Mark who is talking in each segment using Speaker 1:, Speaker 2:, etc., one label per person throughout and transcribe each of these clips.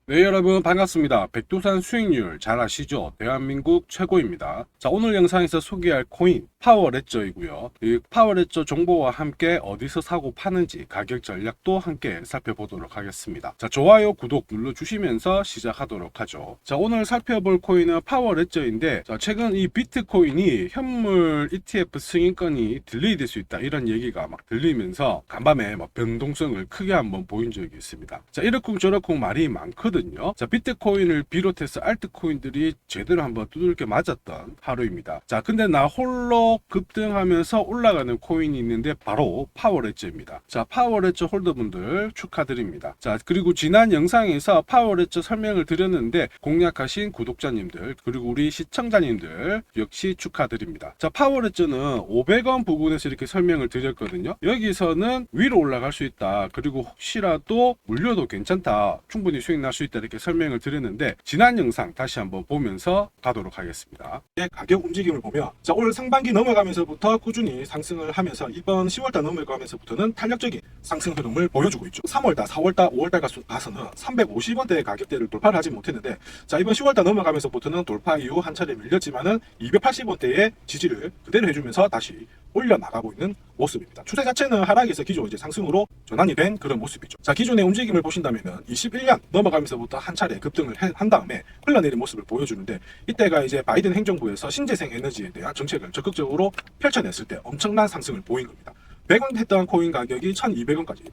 Speaker 1: 네, 여러분 반갑습니다. 백두산 수익률 잘 아시죠? 대한민국 최고입니다. 자, 오늘 영상에서 소개할 코인 파워레저이고요. 이 파워레저 정보와 함께 어디서 사고 파는지 가격 전략도 함께 살펴보도록 하겠습니다. 자, 좋아요, 구독 눌러주시면서 시작하도록 하죠. 자, 오늘 살펴볼 코인은 파워레저인데, 자, 최근 이 비트코인이 현물 ETF 승인권이 딜레이될 수 있다 이런 얘기가 막 들리면서 간밤에 막 변동성을 크게 한번 보인 적이 있습니다. 자, 이러쿵 저러쿵 말이 많거든요. 자, 비트코인을 비롯해서 알트코인들이 제대로 한번 두들겨 맞았던 하루입니다. 자, 근데 나 홀로 급등하면서 올라가는 코인이 있는데 바로 파워레저입니다. 자, 파워레저 홀더분들 축하드립니다. 자, 그리고 지난 영상에서 파워레저 설명을 드렸는데 공략하신 구독자님들 그리고 우리 시청자님들 역시 축하드립니다. 자, 파워레저는 500원 부근에서 이렇게 설명을 드렸거든요. 여기서는 위로 올라갈 수 있다. 그리고 혹시라도 물려도 괜찮다. 충분히 수익 날 수 있다. 이렇게 설명을 드렸는데 지난 영상 다시 한번 보면서 가도록 하겠습니다.
Speaker 2: 가격 움직임을 보면 올 상반기 넘어가면서부터 꾸준히 상승을 하면서 이번 10월달 넘어가면서부터는 탄력적인 상승 흐름을 보여주고 있죠. 3월달, 4월달, 5월달 가서는 350원대의 가격대를 돌파를 하지 못했는데, 자, 이번 10월달 넘어가면서부터는 돌파 이후 한 차례 밀렸지만은 280원대의 지지를 그대로 해주면서 다시 올려나가고 있는 모습입니다. 추세 자체는 하락에서 기존 상승으로 전환이 된 그런 모습이죠. 자, 기존의 움직임을 보신다면은 21년 넘어가면서부터 한 차례 급등을 한 다음에 흘러내린 모습을 보여주는데, 이때가 이제 바이든 행정부에서 신재생 에너지에 대한 정책을 적극적으로 펼쳐냈을 때 엄청난 상승을 보인 겁니다. 100원 했던 코인 가격이 1200원까지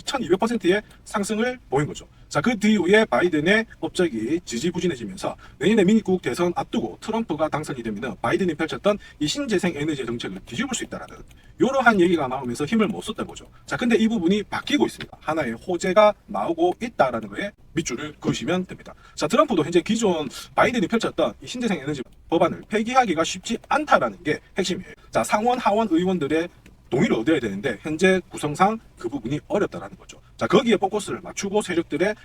Speaker 2: 1200%의 상승을 보인 거죠. 자, 그 뒤후에 바이든의 업적이 지지부진해지면서 내년에 미국 대선 앞두고 트럼프가 당선이 되면 바이든이 펼쳤던 이 신재생 에너지 정책을 뒤집을 수 있다라는 이러한 얘기가 나오면서 힘을 못 썼던 거죠. 자, 근데 이 부분이 바뀌고 있습니다. 하나의 호재가 나오고 있다라는 거에 밑줄을 그으시면 됩니다. 자, 트럼프도 현재 기존 바이든이 펼쳤던 이 신재생 에너지 법안을 폐기하기가 쉽지 않다라는 게 핵심이에요. 자, 상원 하원 의원들의 동의를 얻어야 되는데 현재 구성상 그 부분이 어렵다라는 거죠. 자, 거기에 포커스를 맞추고 세력들의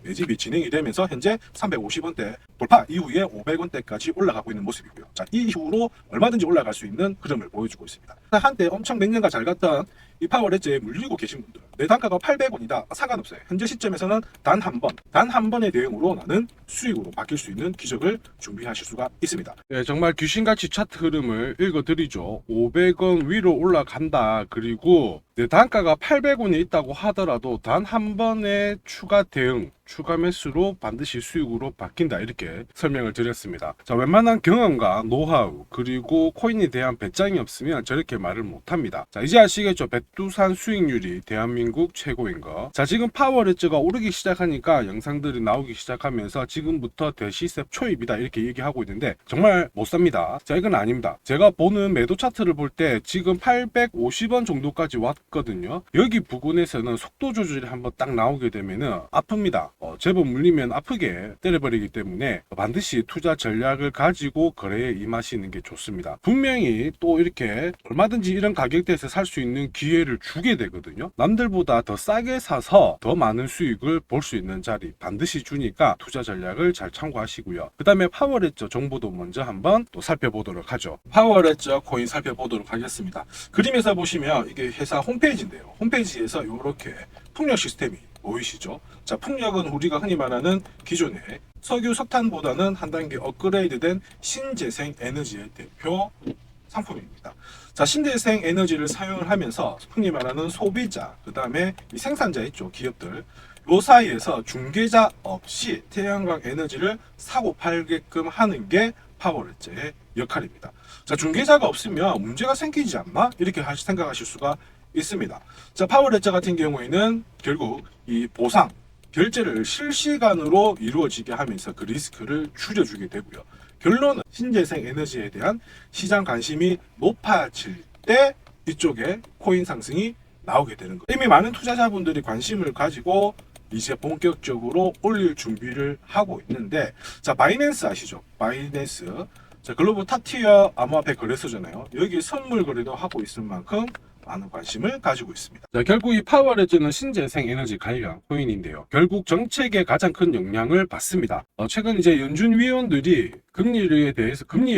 Speaker 2: 매집이 진행이 되면서 현재 350원대 돌파 이후에 500원대까지 올라가고 있는 모습이고요. 자, 이 이후로 얼마든지 올라갈 수 있는 흐름을 보여주고 있습니다. 한때 엄청 몇 년간 잘 갔던 이 파워레저에 물리고 계신 분들, 내 단가가 800원이다 상관없어요. 현재 시점에서는 단 한 번의 대응으로 나는 수익으로 바뀔 수 있는 기적을 준비하실 수가 있습니다.
Speaker 1: 네, 정말 귀신같이 차트 흐름을 읽어드리죠. 500원 위로 올라간다. 그리고 내 단가가 800원이 있다고 하더라도 단 한 번의 추가 대응, 추가 매수로 반드시 수익으로 바뀐다. 이렇게 설명을 드렸습니다. 자, 웬만한 경험과 노하우 그리고 코인에 대한 배짱이 없으면 저렇게 말을 못합니다. 자, 이제 아시겠죠? 백두산 수익률이 대한민국 최고인 거. 자, 지금 파워레저가 오르기 시작하니까 영상들이 나오기 시작하면서 지금부터 대시세 초입이다 이렇게 얘기하고 있는데 정말 못 삽니다. 자, 이건 아닙니다. 제가 보는 매도 차트를 볼 때 지금 850원 정도까지 왔거든요. 여기 부근에서는 속도 조절이 한번 딱 나오게 되면은 아픕니다. 제법 물리면 아프게 때려버리기 때문에 반드시 투자 전략을 가지고 거래에 임하시는 게 좋습니다. 분명히 또 이렇게 얼마든지 이런 가격대에서 살 수 있는 기회를 주게 되거든요. 남들보다 더 싸게 사서 더 많은 수익을 볼 수 있는 자리 반드시 주니까 투자 전략을 잘 참고하시고요. 그 다음에 파워레저 정보도 먼저 한번 또 살펴보도록 하죠.
Speaker 2: 파워레저 코인 살펴보도록 하겠습니다. 그림에서 보시면 이게 회사 홈페이지인데요. 홈페이지에서 이렇게 풍력 시스템이 보이시죠? 자, 풍력은 우리가 흔히 말하는 기존의 석유, 석탄보다는 한 단계 업그레이드된 신재생 에너지의 대표 상품입니다. 자, 신재생 에너지를 사용을 하면서 흔히 말하는 소비자, 그 다음에 이 생산자 있죠, 기업들, 요 사이에서 중개자 없이 태양광 에너지를 사고 팔게끔 하는 게 파워레저의 역할입니다. 자, 중개자가 없으면 문제가 생기지 않나? 이렇게 생각하실 수가 있습니다. 자, 파워레저 같은 경우에는 결국 이 보상, 결제를 실시간으로 이루어지게 하면서 그 리스크를 줄여주게 되고요. 결론은 신재생 에너지에 대한 시장 관심이 높아질 때 이쪽에 코인 상승이 나오게 되는 거예요. 이미 많은 투자자분들이 관심을 가지고 이제 본격적으로 올릴 준비를 하고 있는데, 자, 바이낸스 아시죠? 바이낸스. 자, 글로벌 탑티어 암호화폐 거래소잖아요. 여기 선물 거래도 하고 있을 만큼 많은 관심을 가지고 있습니다.
Speaker 1: 자, 결국 이 파워레저는 신재생 에너지 관련 코인인데요. 결국 정책에 가장 큰 영향을 받습니다. 최근 이제 연준 위원들이 금리에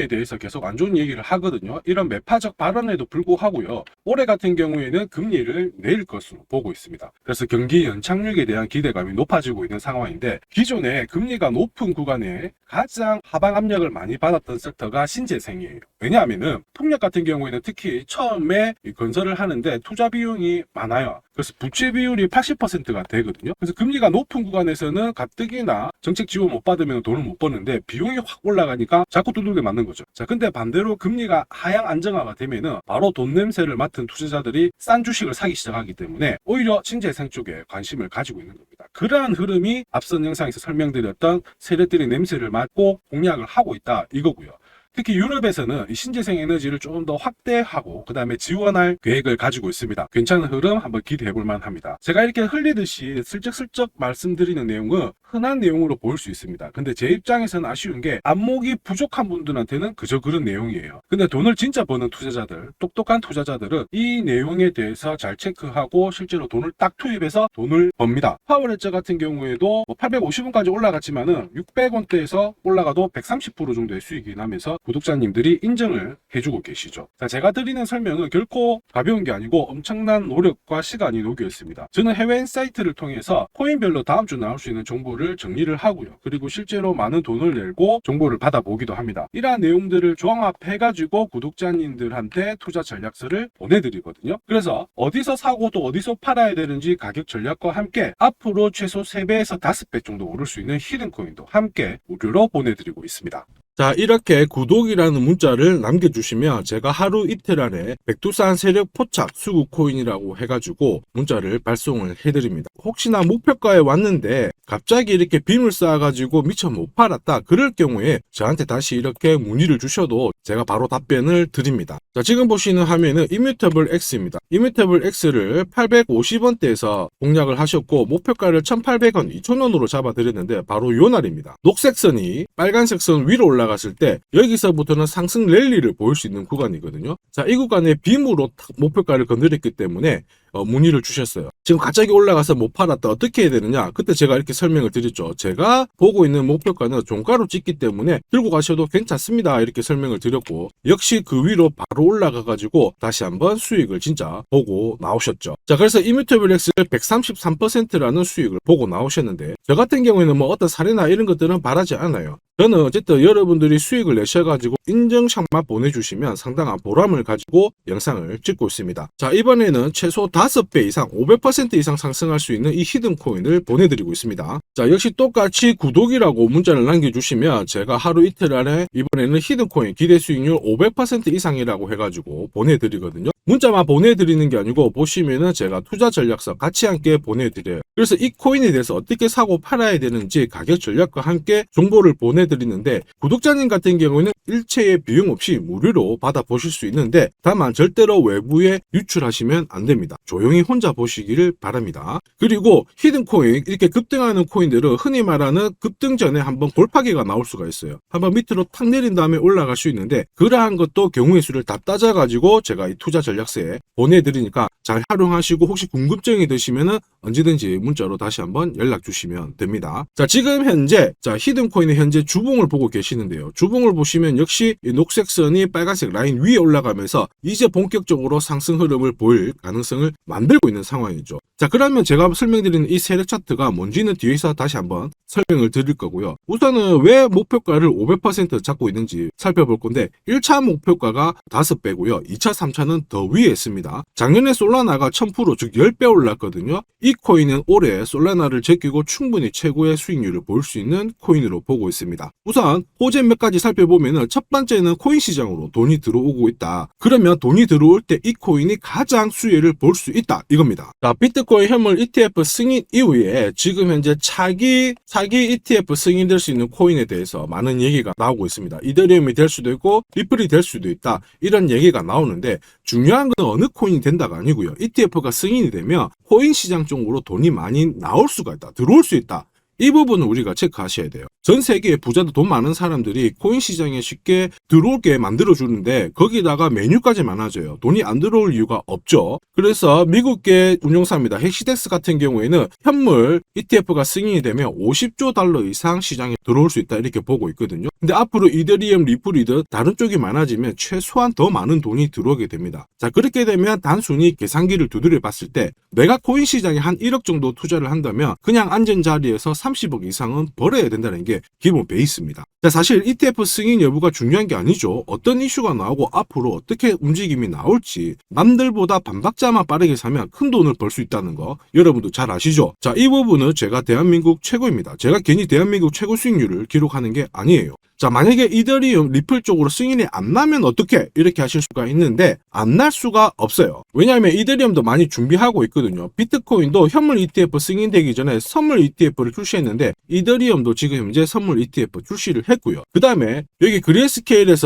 Speaker 1: 대해서 계속 안 좋은 얘기를 하거든요. 이런 매파적 발언에도 불구하고요. 올해 같은 경우에는 금리를 내릴 것으로 보고 있습니다. 그래서 경기 연착륙에 대한 기대감이 높아지고 있는 상황인데, 기존에 금리가 높은 구간에 가장 하방 압력을 많이 받았던 섹터가 신재생이에요. 왜냐하면은 풍력 같은 경우에는 특히 처음에 건설을 하는데 투자 비용이 많아요. 그래서 부채 비율이 80%가 되거든요. 그래서 금리가 높은 구간에서는 가뜩이나 정책 지원 못 받으면 돈을 못 버는데 비용이 확 올라가니까 자꾸 두들겨 맞는 거죠. 자, 근데 반대로 금리가 하향 안정화가 되면은 바로 돈 냄새를 맡은 투자자들이 싼 주식을 사기 시작하기 때문에 오히려 신재생 쪽에 관심을 가지고 있는 겁니다. 그러한 흐름이 앞선 영상에서 설명드렸던 세력들의 냄새를 맡고 공략을 하고 있다 이거고요. 특히 유럽에서는 이 신재생 에너지를 조금 더 확대하고 그 다음에 지원할 계획을 가지고 있습니다. 괜찮은 흐름 한번 기대해 볼 만합니다. 제가 이렇게 흘리듯이 슬쩍슬쩍 말씀드리는 내용은 흔한 내용으로 보일 수 있습니다. 근데 제 입장에서는 아쉬운 게 안목이 부족한 분들한테는 그저 그런 내용이에요. 근데 돈을 진짜 버는 투자자들, 똑똑한 투자자들은 이 내용에 대해서 잘 체크하고 실제로 돈을 딱 투입해서 돈을 법니다. 파워레저 같은 경우에도 850원까지 올라갔지만은 600원대에서 올라가도 130% 정도의 수익이 나면서 구독자님들이 인정을 해주고 계시죠. 자, 제가 드리는 설명은 결코 가벼운 게 아니고 엄청난 노력과 시간이 녹여 있습니다. 저는 해외 사이트를 통해서 코인별로 다음 주 나올 수 있는 정보를 정리를 하고요. 그리고 실제로 많은 돈을 내고 정보를 받아보기도 합니다. 이러한 내용들을 종합해가지고 구독자님들한테 투자 전략서를 보내드리거든요. 그래서 어디서 사고 또 어디서 팔아야 되는지 가격 전략과 함께 앞으로 최소 3배에서 5배 정도 오를 수 있는 히든코인도 함께 무료로 보내드리고 있습니다. 자, 이렇게 구독이라는 문자를 남겨주시면 제가 하루 이틀 안에 백두산 세력 포착 수급 코인이라고 해가지고 문자를 발송을 해드립니다. 혹시나 목표가에 왔는데 갑자기 이렇게 빔을 쌓아가지고 미처 못 팔았다 그럴 경우에 저한테 다시 이렇게 문의를 주셔도 제가 바로 답변을 드립니다. 자, 지금 보시는 화면은 이뮤터블 X입니다. 이뮤터블 X를 850원대에서 공략을 하셨고 목표가를 1800원, 2000원으로 잡아드렸는데 바로 요 날입니다. 녹색 선이 빨간색 선 위로 올라갔을 때 여기서부터는 상승 랠리를 보일 수 있는 구간이거든요. 자, 이 구간에 빔으로 목표가를 건드렸기 때문에 문의를 주셨어요. 지금 갑자기 올라가서 못 팔았다 어떻게 해야 되느냐, 그때 제가 이렇게 설명을 드렸죠. 제가 보고 있는 목표가는 종가로 찍기 때문에 들고 가셔도 괜찮습니다 이렇게 설명을 드렸고, 역시 그 위로 바로 올라가 가지고 다시 한번 수익을 진짜 보고 나오셨죠. 자, 그래서 이뮤터블 X를 133%라는 수익을 보고 나오셨는데, 저 같은 경우에는 뭐 어떤 사례나 이런 것들은 바라지 않아요. 저는 어쨌든 여러분들이 수익을 내셔가지고 인증샷만 보내주시면 상당한 보람을 가지고 영상을 찍고 있습니다. 자, 이번에는 최소 5배 이상 500% 이상 상승할 수 있는 이 히든코인을 보내드리고 있습니다. 자, 역시 똑같이 구독이라고 문자를 남겨주시면 제가 하루 이틀 안에 이번에는 히든코인 기대 수익률 500% 이상이라고 해가지고 보내드리거든요. 문자만 보내드리는 게 아니고 보시면은 제가 투자 전략서 같이 함께 보내드려요. 그래서 이 코인에 대해서 어떻게 사고 팔아야 되는지 가격 전략과 함께 정보를 보내드리는데, 구독자님 같은 경우에는 일체의 비용 없이 무료로 받아보실 수 있는데 다만 절대로 외부에 유출하시면 안 됩니다. 조용히 혼자 보시기를 바랍니다. 그리고 히든코인 이렇게 급등하는 코인들은 흔히 말하는 급등 전에 한번 골파기가 나올 수가 있어요. 한번 밑으로 탁 내린 다음에 올라갈 수 있는데, 그러한 것도 경우의 수를 다 따져가지고 제가 이 투자 전략서에 보내드리니까 잘 활용하시고, 혹시 궁금증이 드시면은 언제든지 문자로 다시 한번 연락 주시면 됩니다. 자, 지금 현재 히든코인의 현재 주봉을 보고 계시는데요. 주봉을 보시면 역시 이 녹색 선이 빨간색 라인 위에 올라가면서 이제 본격적으로 상승 흐름을 보일 가능성을 만들고 있는 상황이죠. 자, 그러면 제가 설명드리는 이 세력 차트가 뭔지는 뒤에서 다시 한번 설명을 드릴 거고요. 우선은 왜 목표가를 500% 잡고 있는지 살펴볼 건데, 1차 목표가가 5배고요. 2차, 3차는 더 위에 있습니다. 작년에 솔라나가 1000%, 즉 10배 올랐거든요. 이 코인은 올해 솔라나를 제끼고 충분히 최고의 수익률을 볼 수 있는 코인으로 보고 있습니다. 우선 호재 몇 가지 살펴보면은, 첫 번째는 코인 시장으로 돈이 들어오고 있다. 그러면 돈이 들어올 때 이 코인이 가장 수혜를 볼 수 있다 이겁니다. 자, 비트코인 현물 ETF 승인 이후에 지금 현재 차기 ETF 승인될 수 있는 코인에 대해서 많은 얘기가 나오고 있습니다. 이더리움이 될 수도 있고 리플이 될 수도 있다 이런 얘기가 나오는데, 중요한 건 어느 코인이 된다가 아니고요. ETF가 승인이 되면 코인 시장 쪽으로 돈이 많이 나올 수가 있다, 들어올 수 있다. 이 부분은 우리가 체크하셔야 돼요. 전 세계의 부자도 돈 많은 사람들이 코인 시장에 쉽게 들어오게 만들어주는데 거기다가 메뉴까지 많아져요. 돈이 안 들어올 이유가 없죠. 그래서 미국계 운용사입니다. 헥시덱스 같은 경우에는 현물 ETF가 승인이 되면 50조 달러 이상 시장에 들어올 수 있다 이렇게 보고 있거든요. 근데 앞으로 이더리움, 리플이든 다른 쪽이 많아지면 최소한 더 많은 돈이 들어오게 됩니다. 자, 그렇게 되면 단순히 계산기를 두드려 봤을 때 내가 코인 시장에 한 1억 정도 투자를 한다면 그냥 앉은 자리에서 30억 이상은 벌어야 된다는 게 기본 베이스입니다. 자, 사실 ETF 승인 여부가 중요한 게 아니죠. 어떤 이슈가 나오고 앞으로 어떻게 움직임이 나올지 남들보다 반박자만 빠르게 사면 큰 돈을 벌 수 있다는 거 여러분도 잘 아시죠? 자, 이 부분은 제가 대한민국 최고입니다. 제가 괜히 대한민국 최고 수익률을 기록하는 게 아니에요. 자, 만약에 이더리움, 리플 쪽으로 승인이 안 나면 어떻게? 이렇게 하실 수가 있는데 안 날 수가 없어요. 왜냐하면 이더리움도 많이 준비하고 있거든요. 비트코인도 현물 ETF 승인되기 전에 선물 ETF를 출시했는데 이더리움도 지금 현재 선물 ETF 출시를 했고요. 그 다음에 여기 그레이스케일이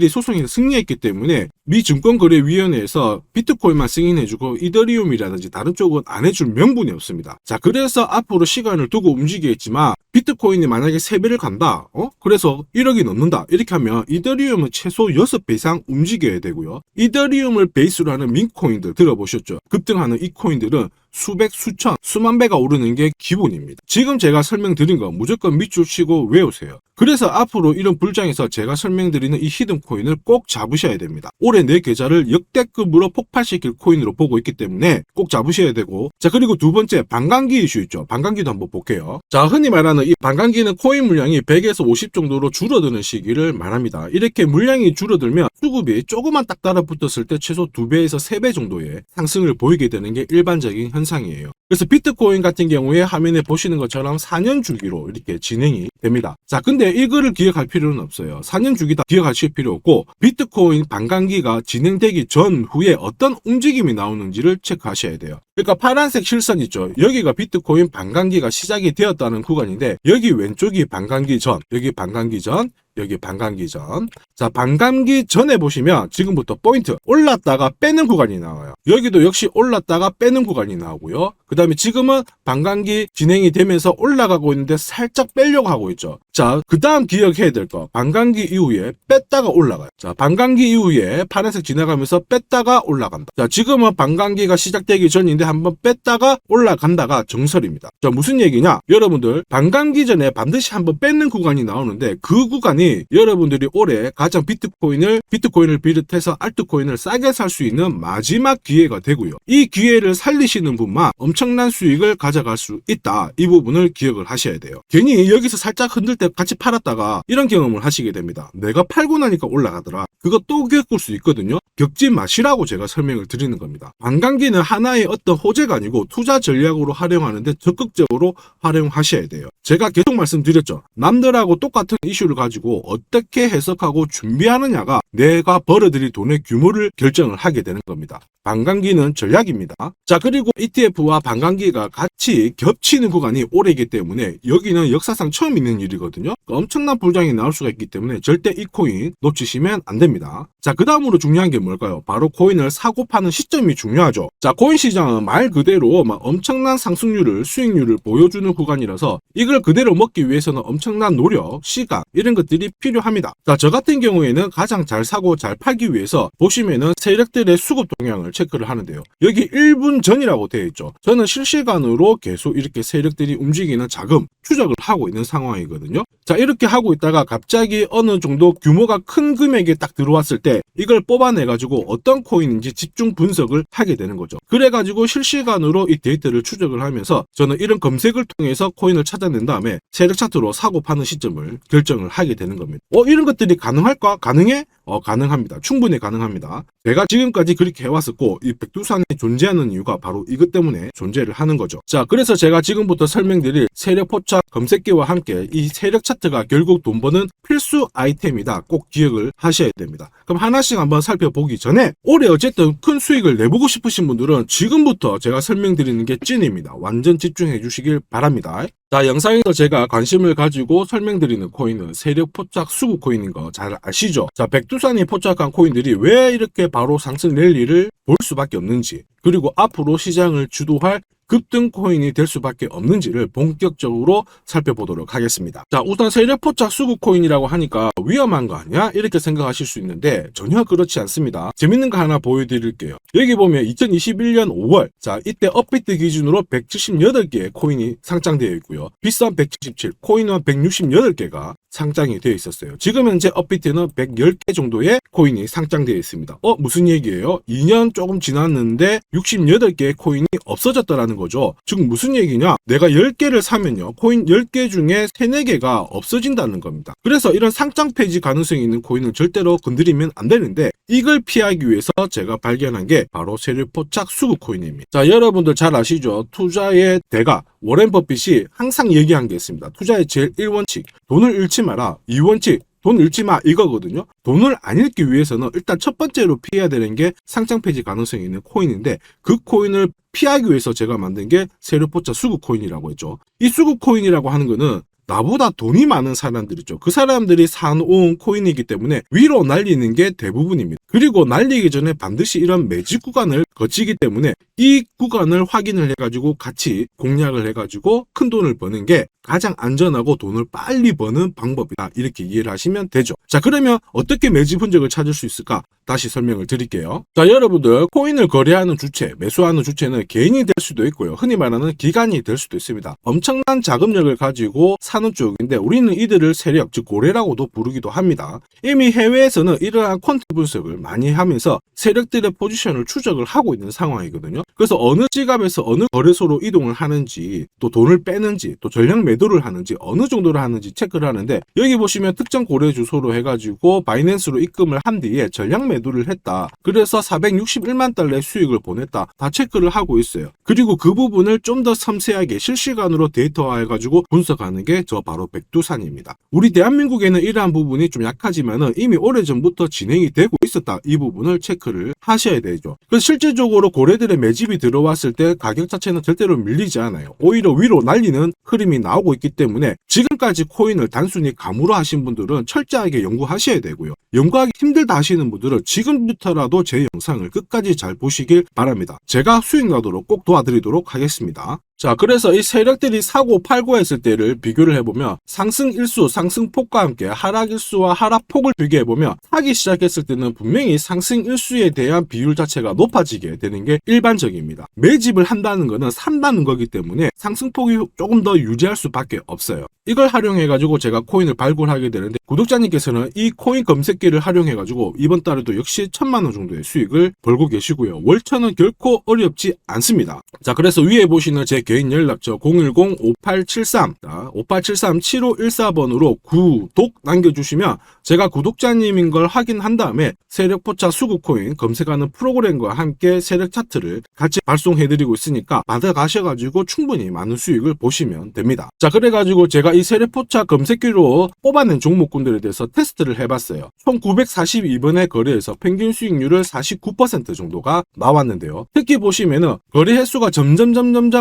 Speaker 1: 소송에서 승리했기 때문에 미 증권거래위원회에서 비트코인만 승인해주고 이더리움이라든지 다른 쪽은 안 해줄 명분이 없습니다. 자, 그래서 앞으로 시간을 두고 움직이겠지만 비트코인이 만약에 3배를 간다. 그래서 1억이 넘는다. 이렇게 하면 이더리움은 최소 6배 이상 움직여야 되고요. 이더리움을 베이스로 하는 민코인들 들어보셨죠? 급등하는 이 코인들은 수백, 수천, 수만 배가 오르는 게 기본입니다. 지금 제가 설명드린 거 무조건 밑줄 치고 외우세요. 그래서 앞으로 이런 불장에서 제가 설명드리는 이 히든 코인을 꼭 잡으셔야 됩니다. 올해 내 계좌를 역대급으로 폭발시킬 코인으로 보고 있기 때문에 꼭 잡으셔야 되고, 자, 그리고 두 번째 반감기 이슈 있죠. 반감기도 한번 볼게요. 자, 흔히 말하는 이 반감기는 코인 물량이 100에서 50 정도로 줄어드는 시기를 말합니다. 이렇게 물량이 줄어들면 수급이 조금만 딱 달라붙었을 때 최소 2배에서 3배 정도의 상승을 보이게 되는 게 일반적인 현상이에요. 그래서 비트코인 같은 경우에 화면에 보시는 것처럼 4년 주기로 이렇게 진행이 됩니다. 자, 근데 이거를 기억할 필요는 없어요. 4년 주기 다 기억하실 필요 없고 비트코인 반감기가 진행되기 전후에 어떤 움직임이 나오는지를 체크하셔야 돼요. 그러니까 파란색 실선 있죠. 여기가 비트코인 반감기가 시작이 되었다는 구간인데 여기 왼쪽이 반감기 전, 여기 반감기 전, 여기 반감기 전. 자, 반감기 전에 보시면 지금부터 포인트 올랐다가 빼는 구간이 나와요. 여기도 역시 올랐다가 빼는 구간이 나오고요. 그 다음에 지금은 반감기 진행이 되면서 올라가고 있는데 살짝 빼려고 하고 있죠. 자, 그 다음 기억해야 될 거, 반감기 이후에 뺐다가 올라가요. 자, 반감기 이후에 파란색 지나가면서 뺐다가 올라간다. 자, 지금은 반감기가 시작되기 전인데 한번 뺐다가 올라간다가 정설입니다. 자, 무슨 얘기냐? 여러분들 반감기 전에 반드시 한번 뺏는 구간이 나오는데 그 구간이 여러분들이 올해 가장 비트코인을 비롯해서 알트코인을 싸게 살 수 있는 마지막 기회가 되고요. 이 기회를 살리시는 분만 엄청난 수익을 가져갈 수 있다. 이 부분을 기억을 하셔야 돼요. 괜히 여기서 살짝 흔들 때 같이 팔았다가 이런 경험을 하시게 됩니다. 내가 팔고 나니까 올라가더라. 그거 또 겪을 수 있거든요. 겪지 마시라고 제가 설명을 드리는 겁니다. 반감기는 하나의 어떤 호재가 아니고 투자 전략으로 활용하는데 적극적으로 활용하셔야 돼요. 제가 계속 말씀드렸죠. 남들하고 똑같은 이슈를 가지고 어떻게 해석하고 준비하느냐가 내가 벌어들일 돈의 규모를 결정을 하게 되는 겁니다. 반감기는 전략입니다. 자, 그리고 ETF와 반감기가 같이 겹치는 구간이 올해이기 때문에 여기는 역사상 처음 있는 일이거든요. 엄청난 불장이 나올 수가 있기 때문에 절대 이 코인 놓치시면 안 됩니다. 자, 그 다음으로 중요한 게 뭘까요? 바로 코인을 사고 파는 시점이 중요하죠. 자, 코인 시장은 말 그대로 엄청난 상승률을, 수익률을 보여주는 구간이라서 이걸 그대로 먹기 위해서는 엄청난 노력, 시간 이런 것들이 필요합니다. 자, 저 같은 경우에는 가장 잘 사고 잘 팔기 위해서 보시면은 세력들의 수급 동향을 체크를 하는데요. 여기 1분 전이라고 되어 있죠. 저는 실시간으로 계속 이렇게 세력들이 움직이는 자금 추적을 하고 있는 상황이거든요. 자, 이렇게 하고 있다가 갑자기 어느 정도 규모가 큰 금액이 딱 들어왔을 때 이걸 뽑아내가지고 어떤 코인인지 집중 분석을 하게 되는 거죠. 그래가지고 실시간으로 이 데이터를 추적을 하면서 저는 이런 검색을 통해서 코인을 찾아낸 다음에 세력 차트로 사고 파는 시점을 결정을 하게 되는 겁니다. 이런 것들이 가능할까? 가능해? 가능합니다. 충분히 가능합니다. 제가 지금까지 그렇게 해왔었고 이 백두산에 존재하는 이유가 바로 이것 때문에 존재를 하는 거죠. 자, 그래서 제가 지금부터 설명드릴 세력 포착 검색기와 함께 이 세력 차트가 결국 돈 버는 필수 아이템이다. 꼭 기억을 하셔야 됩니다. 그럼 하나씩 한번 살펴보기 전에 올해 어쨌든 큰 수익을 내보고 싶으신 분들은 지금부터 제가 설명드리는 게 찐입니다. 완전 집중해 주시길 바랍니다. 자, 영상에서 제가 관심을 가지고 설명드리는 코인은 세력 포착 수급 코인인 거 잘 아시죠? 자, 백두산이 포착한 코인들이 왜 이렇게 바로 상승 랠리를 볼 수밖에 없는지, 그리고 앞으로 시장을 주도할 급등 코인이 될 수밖에 없는지를 본격적으로 살펴보도록 하겠습니다. 자, 우선 세력포착 수급 코인이라고 하니까 위험한 거 아니야? 이렇게 생각하실 수 있는데 전혀 그렇지 않습니다. 재밌는 거 하나 보여드릴게요. 여기 보면 2021년 5월, 자, 이때 업비트 기준으로 178개의 코인이 상장되어 있고요. 비싼 177, 코인은 168개가 상장이 되어 있었어요. 지금 현재 업비트는 110개 정도의 코인이 상장되어 있습니다. 무슨 얘기예요? 2년 조금 지났는데 68개의 코인이 없어졌다라는 거죠. 즉 무슨 얘기냐? 내가 10개를 사면요, 코인 10개 중에 3, 4개가 없어진다는 겁니다. 그래서 이런 상장 폐지 가능성이 있는 코인은 절대로 건드리면 안 되는데, 이걸 피하기 위해서 제가 발견한 게 바로 세력포착 수급 코인입니다. 자, 여러분들 잘 아시죠? 투자의 대가 워렌 버핏이 항상 얘기한 게 있습니다. 투자의 제일 1원칙, 돈을 잃지 마라. 2원칙, 돈 잃지 마, 이거거든요. 돈을 안 잃기 위해서는 일단 첫 번째로 피해야 되는 게 상장 폐지 가능성이 있는 코인인데, 그 코인을 피하기 위해서 제가 만든 게 세력포착 수급 코인이라고 했죠. 이 수급 코인이라고 하는 거는 나보다 돈이 많은 사람들이죠. 그 사람들이 사놓은 코인이기 때문에 위로 날리는 게 대부분입니다. 그리고 날리기 전에 반드시 이런 매집 구간을 거치기 때문에 이 구간을 확인을 해가지고 같이 공략을 해가지고 큰 돈을 버는 게 가장 안전하고 돈을 빨리 버는 방법이다, 이렇게 이해를 하시면 되죠. 자, 그러면 어떻게 매집 흔적을 찾을 수 있을까? 다시 설명을 드릴게요. 자, 여러분들, 코인을 거래하는 주체, 매수하는 주체는 개인이 될 수도 있고요, 흔히 말하는 기관이 될 수도 있습니다. 엄청난 자금력을 가지고 사는 쪽인데 우리는 이들을 세력, 즉 고래라고도 부르기도 합니다. 이미 해외에서는 이러한 퀀트 분석을 많이 하면서 세력들의 포지션을 추적을 하고 있는 상황이거든요. 그래서 어느 지갑에서 어느 거래소로 이동을 하는지, 또 돈을 빼는지, 또 전량 매도를 하는지, 어느 정도를 하는지 체크를 하는데, 여기 보시면 특정 거래 주소로 해가지고 바이낸스로 입금을 한 뒤에 전량 매도를 했다, 그래서 461만 달러의 수익을 보냈다, 다 체크를 하고 있어요. 그리고 그 부분을 좀 더 섬세하게 실시간으로 데이터화해가지고 분석하는 게 저 바로 백두산입니다. 우리 대한민국에는 이러한 부분이 좀 약하지만은 이미 오래전부터 진행이 되고 있었다, 이 부분을 체크를 하셔야 되죠. 그래서 실질적으로 고래들의 매집이 들어왔을 때 가격 자체는 절대로 밀리지 않아요. 오히려 위로 날리는 흐름이 나오고 있기 때문에 지금까지 코인을 단순히 감으로 하신 분들은 철저하게 연구하셔야 되고요. 연구하기 힘들다 하시는 분들은 지금부터라도 제 영상을 끝까지 잘 보시길 바랍니다. 제가 수익 나도록 꼭 도와드리도록 하겠습니다. 자, 그래서 이 세력들이 사고 팔고 했을 때를 비교를 해보면 상승 일수, 상승폭과 함께 하락 일수와 하락폭을 비교해보면 사기 시작했을 때는 분명히 상승 일수에 대한 비율 자체가 높아지게 되는 게 일반적입니다. 매집을 한다는 거는 산다는 거기 때문에 상승폭이 조금 더 유지할 수밖에 없어요. 이걸 활용해가지고 제가 코인을 발굴하게 되는데, 구독자님께서는 이 코인 검색기를 활용해가지고 이번 달에도 역시 1000만원 정도의 수익을 벌고 계시고요. 월천은 결코 어렵지 않습니다. 자, 그래서 위에 보시는 제 개인 연락처 010-5873-7514번으로 구독 남겨주시면 제가 구독자님인 걸 확인한 다음에 세력포착 수급코인 검색하는 프로그램과 함께 세력 차트를 같이 발송해드리고 있으니까 받아가셔가지고 충분히 많은 수익을 보시면 됩니다. 자, 그래가지고 제가 이 세력포착 검색기로 뽑아낸 종목군들에 대해서 테스트를 해봤어요. 총 942번의 거래에서 평균 수익률을 49% 정도가 나왔는데요. 특히 보시면은 거래 횟수가 점점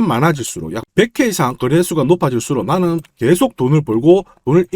Speaker 1: 많아질수록 약 100회 이상 거래 횟수가 높아질수록 나는 계속 돈을 벌고 돈을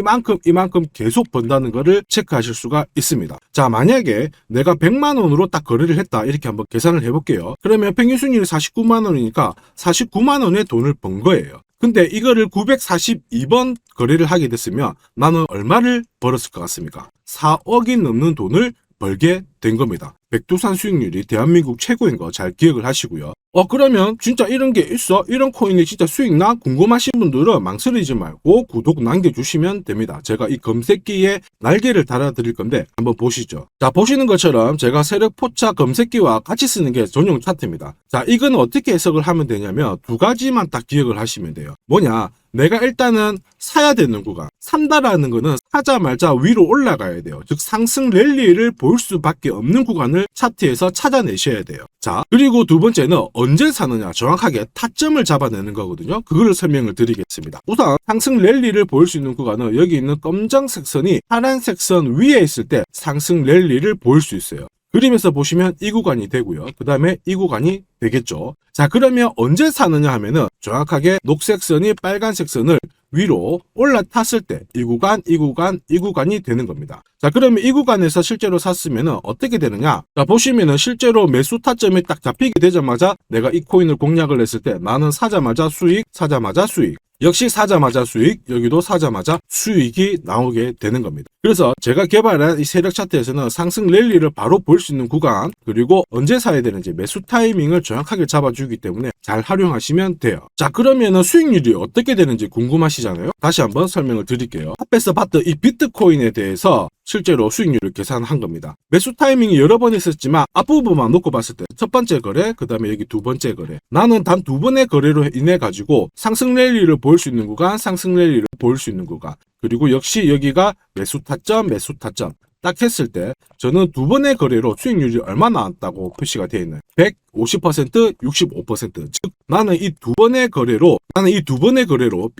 Speaker 1: 이만큼 계속 번다는 거를 체크하실 수가 있습니다. 자, 만약에 내가 100만원으로 딱 거래를 했다, 이렇게 한번 계산을 해볼게요. 그러면 평균 수익률이 49만원이니까 49만원의 돈을 번 거예요. 근데 이거를 942번 거래를 하게 됐으면 나는 얼마를 벌었을 것 같습니까? 4억이 넘는 돈을 벌게 된 겁니다. 백두산 수익률이 대한민국 최고인 거 잘 기억을 하시고요. 그러면 진짜 이런 게 있어? 이런 코인이 진짜 수익나? 궁금하신 분들은 망설이지 말고 구독 남겨주시면 됩니다. 제가 이 검색기에 날개를 달아드릴 건데 한번 보시죠. 자, 보시는 것처럼 제가 세력포착 검색기와 같이 쓰는 게 전용 차트입니다. 자, 이건 어떻게 해석을 하면 되냐면 두 가지만 딱 기억을 하시면 돼요. 뭐냐? 내가 일단은 사야 되는 구간, 산다라는 거는 사자마자 위로 올라가야 돼요. 즉 상승 랠리를 볼 수밖에 없는 구간을 차트에서 찾아내셔야 돼요. 자, 그리고 두 번째는 언제 사느냐, 정확하게 타점을 잡아내는 거거든요. 그거를 설명을 드리겠습니다. 우선 상승 랠리를 볼 수 있는 구간은 여기 있는 검정색 선이 파란색 선 위에 있을 때 상승 랠리를 볼 수 있어요. 그림에서 보시면 이 구간이 되고요. 그 다음에 이 구간이 되겠죠. 자, 그러면 언제 사느냐 하면은 정확하게 녹색 선이 빨간색 선을 위로 올라탔을 때 이 구간, 이 구간, 이 구간이 되는 겁니다. 자, 그러면 이 구간에서 실제로 샀으면 어떻게 되느냐? 자, 보시면은 실제로 매수 타점이 딱 잡히게 되자마자 내가 이 코인을 공략을 했을 때 나는 사자마자 수익, 사자마자 수익. 역시 사자마자 수익, 여기도 사자마자 수익이 나오게 되는 겁니다. 그래서 제가 개발한 이 세력 차트에서는 상승 랠리를 바로 볼 수 있는 구간, 그리고 언제 사야 되는지 매수 타이밍을 정확하게 잡아주기 때문에 잘 활용하시면 돼요. 자, 그러면은 수익률이 어떻게 되는지 궁금하시잖아요. 다시 한번 설명을 드릴게요. 앞에서 봤던 이 비트코인에 대해서 실제로 수익률을 계산한 겁니다. 매수 타이밍이 여러 번 있었지만 앞부분만 놓고 봤을 때 첫 번째 거래, 그 다음에 여기 두 번째 거래. 나는 단 두 번의 거래로 인해 가지고 상승 랠리를 볼 수 있는 구간, 상승 랠리를 볼 수 있는 구간. 그리고 역시 여기가 매수 타점, 매수 타점. 딱 했을 때 저는 두 번의 거래로 수익률이 얼마 나왔다고 표시가 되어 있나요? 150%, 65%. 즉 나는 이 두 번의 거래로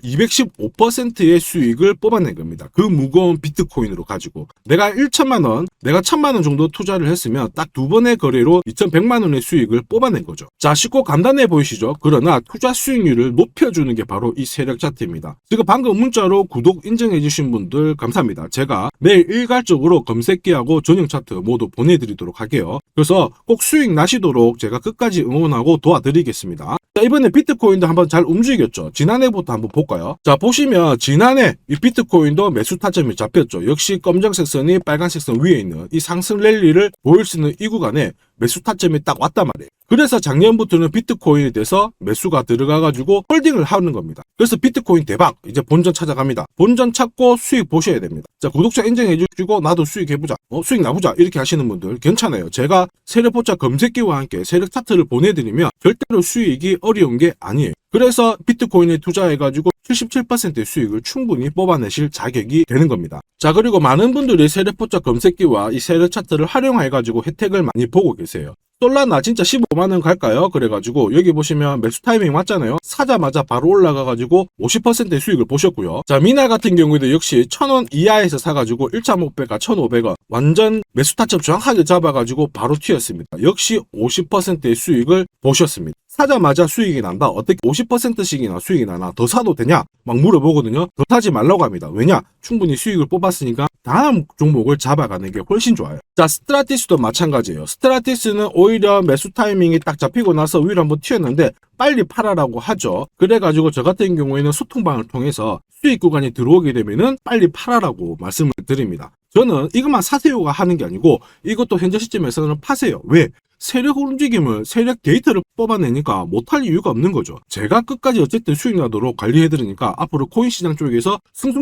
Speaker 1: 215%의 수익을 뽑아낸 겁니다. 그 무거운 비트코인으로 가지고 내가 1천만 원, 내가 1,000만 원 정도 투자를 했으면 딱 두 번의 거래로 2,100만 원의 수익을 뽑아낸 거죠. 자, 쉽고 간단해 보이시죠? 그러나 투자 수익률을 높여주는 게 바로 이 세력 차트입니다. 지금 방금 문자로 구독 인정해 주신 분들 감사합니다. 제가 매일 일괄적으로 검색기하고 전용 차트 모두 보내드리도록 할게요. 그래서 꼭 수익 나시도록 제가 끝까지 응원하고 도와드리겠습니다. 자, 이번에 비트코인도 한번 잘 움직였죠. 지난해부터 한번 볼까요? 자, 보시면 지난해 이 비트코인도 매수 타점이 잡혔죠. 역시 검정색 선이 빨간색 선 위에 있는 이 상승 랠리를 보일 수 있는 이 구간에 매수 타점이 딱 왔단 말이에요. 그래서 작년부터는 비트코인에 대해서 매수가 들어가가지고 홀딩을 하는 겁니다. 그래서 비트코인 대박, 이제 본전 찾아갑니다. 본전 찾고 수익 보셔야 됩니다. 자, 구독자 인정해주시고 나도 수익 해보자, 수익 나보자 이렇게 하시는 분들 괜찮아요. 제가 세력포차 검색기와 함께 세력 차트를 보내드리면 절대로 수익이 어려운 게 아니에요. 그래서 비트코인에 투자해가지고 77%의 수익을 충분히 뽑아내실 자격이 되는 겁니다. 자, 그리고 많은 분들이 세력포차 검색기와 이 세력 차트를 활용해가지고 혜택을 많이 보고 계세요. 솔라나 진짜 15만원 갈까요? 그래가지고 여기 보시면 매수 타이밍 맞잖아요. 사자마자 바로 올라가가지고 50%의 수익을 보셨고요. 자, 미나 같은 경우에도 역시 1,000원 이하에서 사가지고 1.5배가 1,500원 완전 매수 타점 정확하게 잡아가지고 바로 튀었습니다. 역시 50%의 수익을 보셨습니다. 사자마자 수익이 난다. 어떻게 50%씩이나 수익이 나나? 더 사도 되냐? 막 물어보거든요. 더 사지 말라고 합니다. 왜냐? 충분히 수익을 뽑았으니까 다음 종목을 잡아가는 게 훨씬 좋아요. 자, 스트라티스도 마찬가지예요. 스트라티스는 오히려 매수 타이밍이 딱 잡히고 나서 위로 한번 튀었는데 빨리 팔아라고 하죠. 그래가지고 저 같은 경우에는 소통방을 통해서 수익 구간이 들어오게 되면은 빨리 팔아라고 말씀을 드립니다. 저는 이것만 사세요가 하는 게 아니고 이것도 현재 시점에서는 파세요. 왜? 세력 움직임을, 세력 데이터를 뽑아내니까 못할 이유가 없는 거죠. 제가 끝까지 어쨌든 수익 나도록 관리해드리니까 앞으로 코인 시장 쪽에서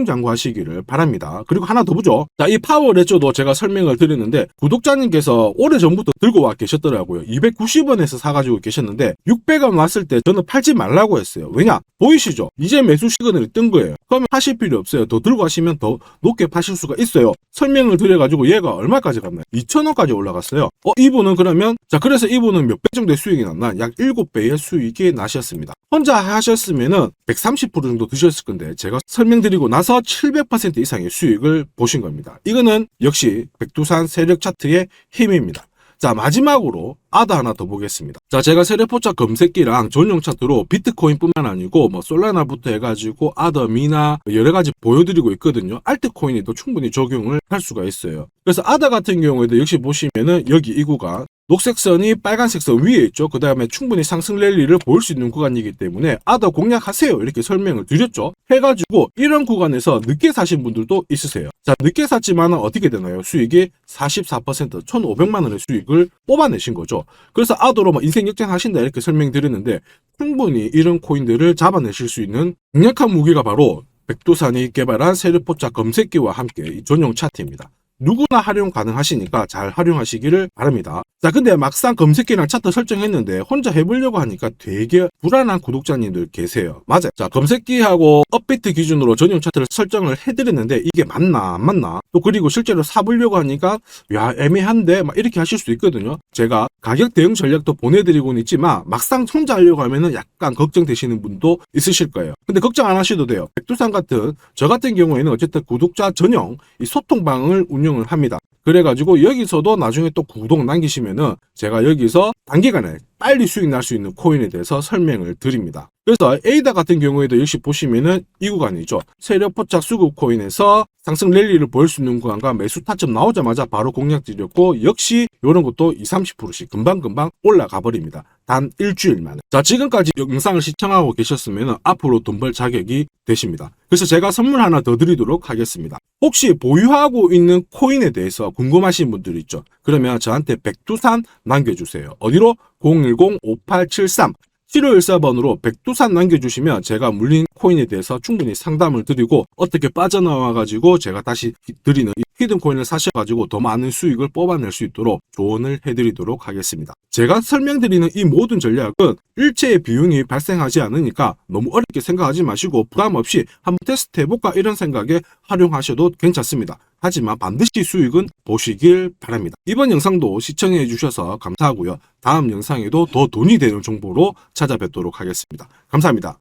Speaker 1: 승승장구하시기를 바랍니다. 그리고 하나 더 보죠. 자, 이 파워레저도 제가 설명을 드렸는데 구독자님께서 오래전부터 들고 와 계셨더라고요. 290원에서 사가지고 계셨는데 600원 왔을 때 저는 팔지 말라고 했어요. 왜냐? 보이시죠? 이제 매수 시그널이 뜬 거예요. 그러면 하실 필요 없어요. 더 들고 가시면 더 높게 파실 수가 있어요. 설명을 드려가지고 얘가 얼마까지 갔나요? 2,000원까지 올라갔어요. 이분은 그러면 자, 그래서 이분은 몇 배 정도의 수익이 났나? 약 7배의 수익이 나셨습니다. 혼자 하셨으면은 130% 정도 드셨을 건데 제가 설명드리고 나서 700% 이상의 수익을 보신 겁니다. 이거는 역시 백두산 세력 차트의 힘입니다. 자, 마지막으로 아더 하나 더 보겠습니다. 자, 제가 세력포차 검색기랑 전용 차트로 비트코인뿐만 아니고 뭐 솔라나부터 해가지고 아더, 미나 여러 가지 보여드리고 있거든요. 알트코인에도 충분히 적용을 할 수가 있어요. 그래서 아더 같은 경우에도 역시 보시면은 여기 이 구간 녹색 선이 빨간색 선 위에 있죠. 그 다음에 충분히 상승 랠리를 볼 수 있는 구간이기 때문에 아더 공략하세요 이렇게 설명을 드렸죠. 해가지고 이런 구간에서 늦게 사신 분들도 있으세요. 자, 늦게 샀지만 어떻게 되나요? 수익이 44% 1,500만 원의 수익을 뽑아내신 거죠. 그래서 아더로 뭐 인생 역전하신다 이렇게 설명드렸는데 충분히 이런 코인들을 잡아내실 수 있는 강력한 무기가 바로 백두산이 개발한 세력포차 검색기와 함께 이 전용 차트입니다. 누구나 활용 가능하시니까 잘 활용하시기를 바랍니다. 자, 근데 막상 검색기랑 차트 설정했는데 혼자 해보려고 하니까 되게 불안한 구독자님들 계세요. 맞아요. 자, 검색기하고 업비트 기준으로 전용 차트를 설정을 해드렸는데 이게 맞나 안 맞나? 또 그리고 실제로 사보려고 하니까 야, 애매한데 막 이렇게 하실 수 있거든요. 제가 가격 대응 전략도 보내드리고는 있지만 막상 혼자 하려고 하면은 약간 걱정되시는 분도 있으실 거예요. 근데 걱정 안 하셔도 돼요. 백두산 같은 저 같은 경우에는 어쨌든 구독자 전용 이 소통방을 운영을 합니다. 그래가지고 여기서도 나중에 또 구독 남기시면은 제가 여기서 단기간에 빨리 수익 날 수 있는 코인에 대해서 설명을 드립니다. 그래서 에이다 같은 경우에도 역시 보시면은 이 구간이죠. 세력 포착 수급 코인에서 상승 랠리를 보일 수 있는 구간과 매수 타점 나오자마자 바로 공략 드렸고, 역시 이런 것도 20, 30%씩 금방금방 올라가 버립니다. 단 일주일 만에. 자, 지금까지 영상을 시청하고 계셨으면 앞으로 돈 벌 자격이 되십니다. 그래서 제가 선물 하나 더 드리도록 하겠습니다. 혹시 보유하고 있는 코인에 대해서 궁금하신 분들 있죠? 그러면 저한테 백두산 남겨주세요. 어디로? 010-5873 7514번으로 백두산 남겨주시면 제가 물린 코인에 대해서 충분히 상담을 드리고, 어떻게 빠져나와가지고 제가 다시 드리는 이 히든 코인을 사셔가지고 더 많은 수익을 뽑아낼 수 있도록 조언을 해드리도록 하겠습니다. 제가 설명드리는 이 모든 전략은 일체의 비용이 발생하지 않으니까 너무 어렵게 생각하지 마시고 부담 없이 한번 테스트 해볼까 이런 생각에 활용하셔도 괜찮습니다. 하지만 반드시 수익은 보시길 바랍니다. 이번 영상도 시청해 주셔서 감사하고요. 다음 영상에도 더 돈이 되는 정보로 찾아뵙도록 하겠습니다. 감사합니다.